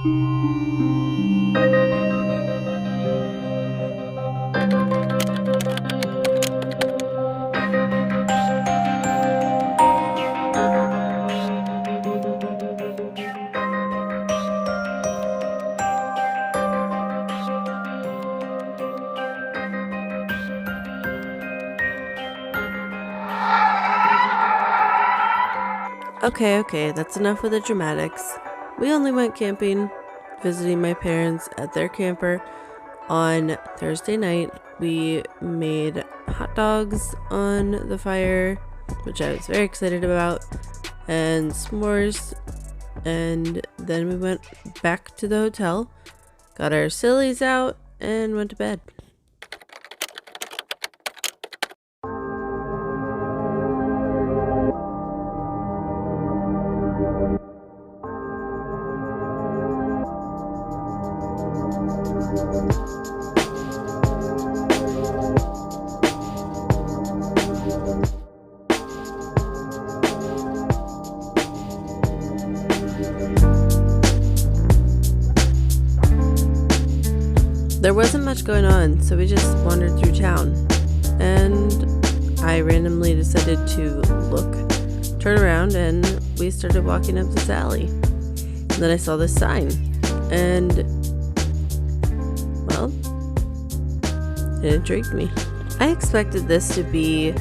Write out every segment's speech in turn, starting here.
Okay, that's enough with the dramatics. We only went camping, visiting my parents at their camper on Thursday night. We made hot dogs on the fire, which I was very excited about, and s'mores, and then we went back to the hotel, got our sillies out, and went to bed. There wasn't much going on, so we just wandered through town, and I randomly decided to turn around, and we started walking up this alley. And then I saw this sign, and, well, it intrigued me. I expected this to be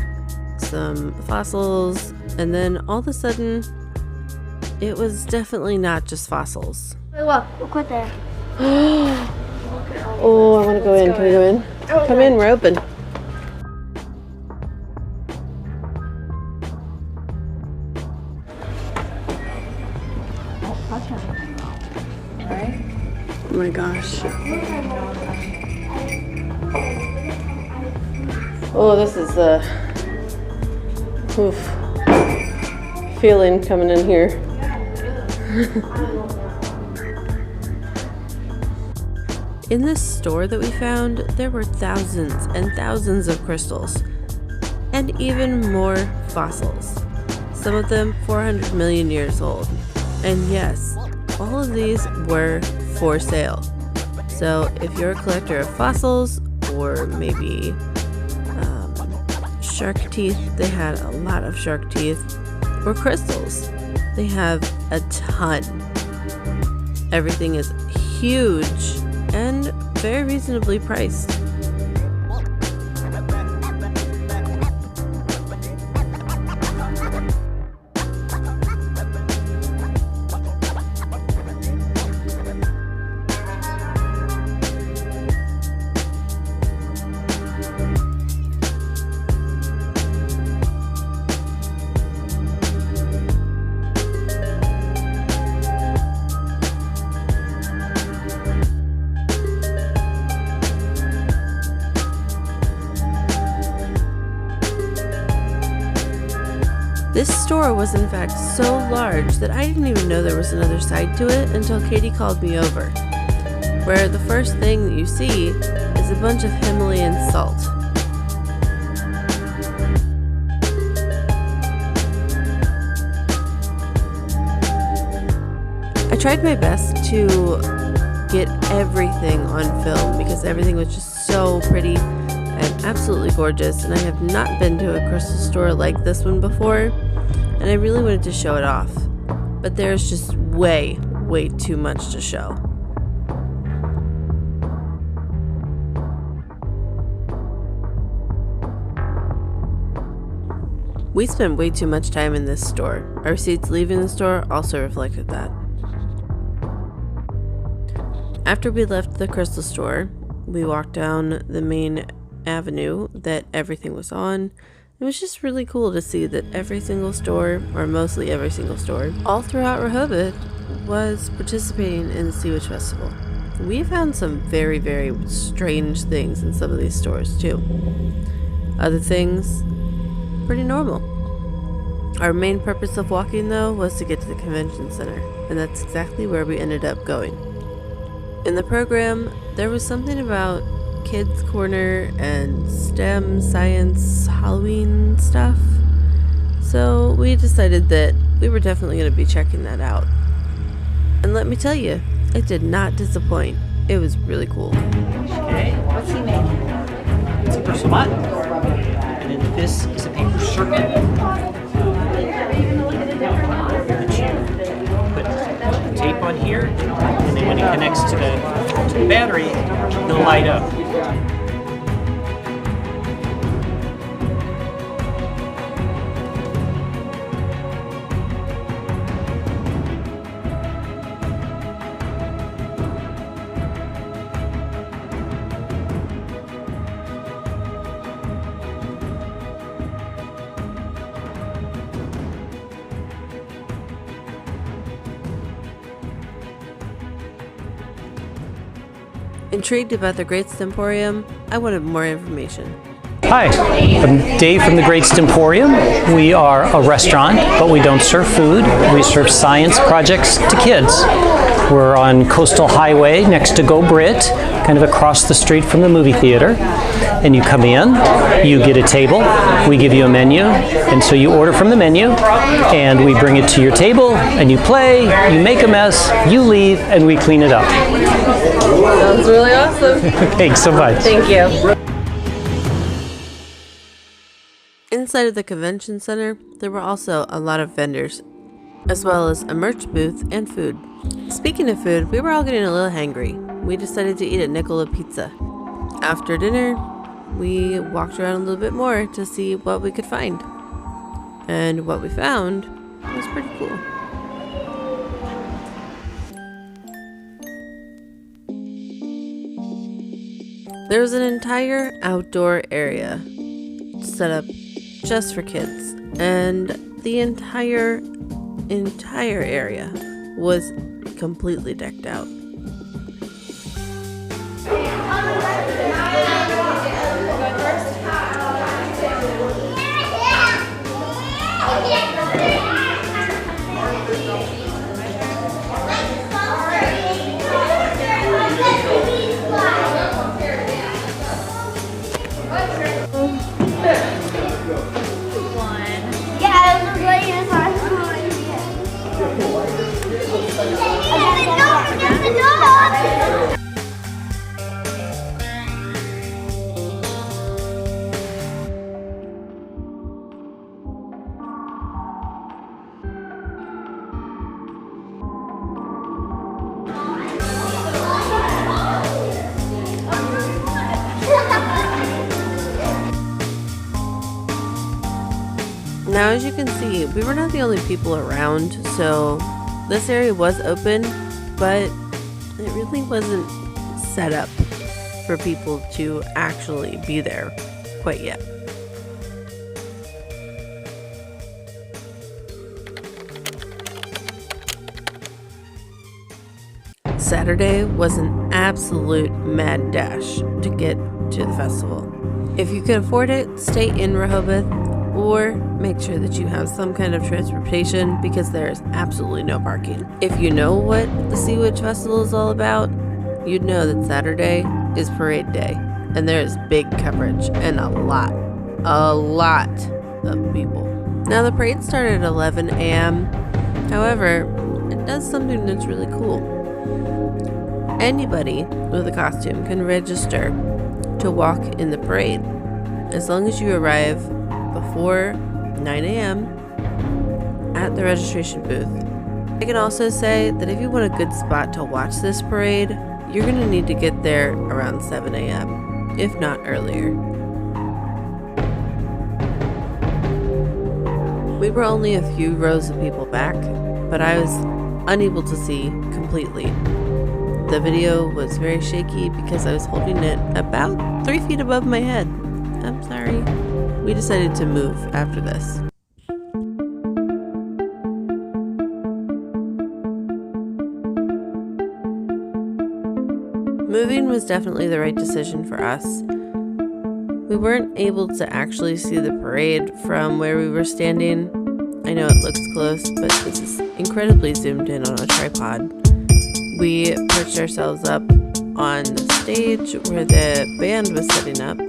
some fossils, and then all of a sudden, it was definitely not just fossils. Wait, look right there. Oh, I want to go in. Can we go in? Come in, we're open. Oh my gosh. Oh, this is the feeling coming in here. In this store that we found, there were thousands and thousands of crystals, and even more fossils. Some of them 400 million years old. And yes, all of these were for sale. So if you're a collector of fossils, or maybe shark teeth, they had a lot of shark teeth, or crystals, they have a ton. Everything is huge and very reasonably priced. This store was in fact so large that I didn't even know there was another side to it until Katie called me over, where the first thing that you see is a bunch of Himalayan salt. I tried my best to get everything on film because everything was just so pretty and absolutely gorgeous, and I have not been to a crystal store like this one before, and I really wanted to show it off, but there's just way too much to show. We spent way too much time in this store. Our receipts leaving the store also reflected that. After we left the crystal store, we walked down the main avenue that everything was on. It was just really cool to see that every single store, or mostly every single store, all throughout Rehoboth was participating in the Sea Witch Festival. We found some very strange things in some of these stores too. Other things, pretty normal. Our main purpose of walking though was to get to the convention center, and that's exactly where we ended up going. In the program, there was something about Kids Corner and STEM, science, Halloween stuff. So we decided that we were definitely going to be checking that out. And let me tell you, It did not disappoint. It was really cool. Okay. What's he making? It's a persillot. And then this is a paper circuit that you put tape on here, and then when it connects to the battery, it'll light up. Intrigued about the Great Stemporium, I wanted more information. Hi, I'm Dave from the Great Stemporium. We are a restaurant, but we don't serve food. We serve science projects to kids. We're on Coastal Highway next to Go Brit, kind of across the street from the movie theater. And you come in, you get a table, we give you a menu, and so you order from the menu, and we bring it to your table, and you play, you make a mess, you leave, and we clean it up. Sounds really awesome. Thanks so much. Thank you. Inside of the convention center, there were also a lot of vendors, as well as a merch booth and food. Speaking of food, we were all getting a little hangry. We decided to eat a Nicola pizza. After dinner, we walked around a little bit more to see what we could find. And what we found was pretty cool. There was an entire outdoor area set up just for kids, and the entire area was completely decked out. Now, as you can see, we were not the only people around, so this area was open, but it really wasn't set up for people to actually be there quite yet. Saturday was an absolute mad dash to get to the festival. If you could afford it, stay in Rehoboth, or make sure that you have some kind of transportation because there is absolutely no parking. If you know what the Sea Witch Festival is all about, you'd know that Saturday is parade day, and there is big coverage and a lot of people. Now, the parade started at 11 a.m. However, it does something that's really cool. Anybody with a costume can register to walk in the parade as long as you arrive before 9 a.m. at the registration booth. I can also say that if you want a good spot to watch this parade, you're going to need to get there around 7 a.m., if not earlier. We were only a few rows of people back, but I was unable to see completely. The video was very shaky because I was holding it about 3 feet above my head. I'm sorry. We decided to move after this. Moving was definitely the right decision for us. We weren't able to actually see the parade from where we were standing. I know it looks close, but this is incredibly zoomed in on a tripod. We perched ourselves up on the stage where the band was setting up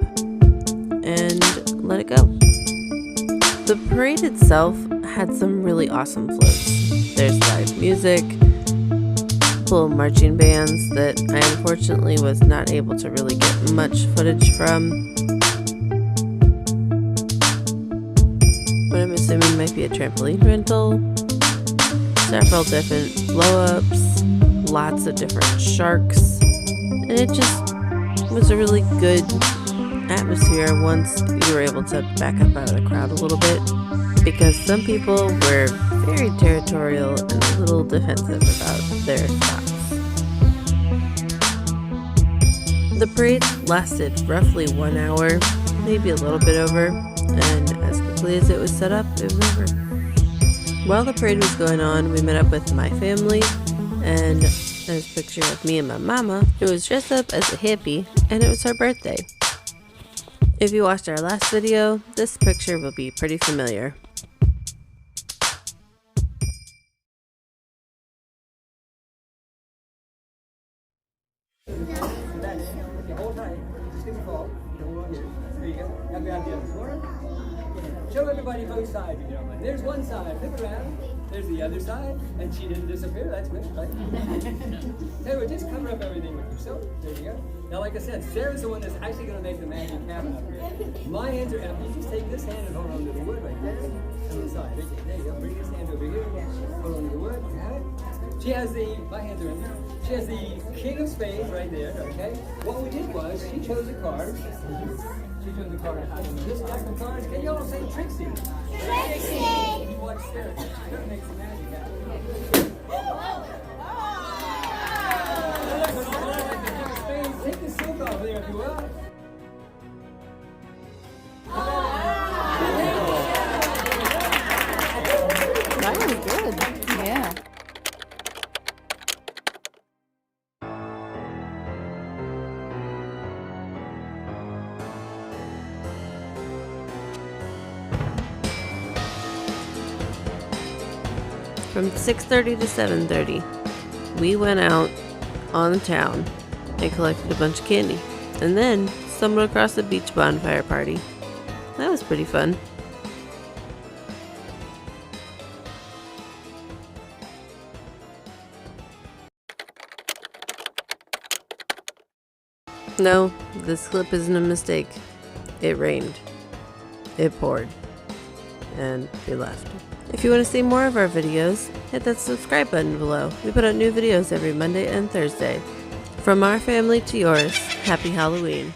and let it go. The parade itself had some really awesome floats. There's live music, multiple marching bands that I unfortunately was not able to really get much footage from. What I'm assuming might be a trampoline rental. Several different blow-ups, lots of different sharks, and it just was a really good atmosphere once you were able to back up out of the crowd a little bit, because some people were very territorial and a little defensive about their thoughts. The parade lasted roughly 1 hour, maybe a little bit over, and as quickly as it was set up, it was over. While the parade was going on, we met up with my family, and there's a picture of me and my mama, who was dressed up as a hippie, and it was her birthday. If you watched our last video, this picture will be pretty familiar. Show everybody both sides if you don't mind. There's one side, flip around. There's the other side, and she didn't disappear. That's good, right? So we just cover up everything with yourself. There you go. Now, like I said, Sarah's the one that's actually going to make the magic happen up here. My hands are empty. You just take this hand and hold on to the wood right there. On the side. There you go. Bring this hand over here. Hold on to the wood. Got it? She has my hands are empty. She has the King of Spades right there, okay? What we did was, she chose a card. She chose a card. This deck of cards, can you all say Trixie? Trixie! You watch Sarah. She's going to make some magic happen. Take the silk off there if you will. That was good. Yeah. From 6:30 to 7:30, we went out on the town and collected a bunch of candy, and then stumbled across a beach bonfire party. That was pretty fun. No, this clip isn't a mistake. It rained. It poured. And we left. If you want to see more of our videos, hit that subscribe button below. We put out new videos every Monday and Thursday. From our family to yours, happy Halloween.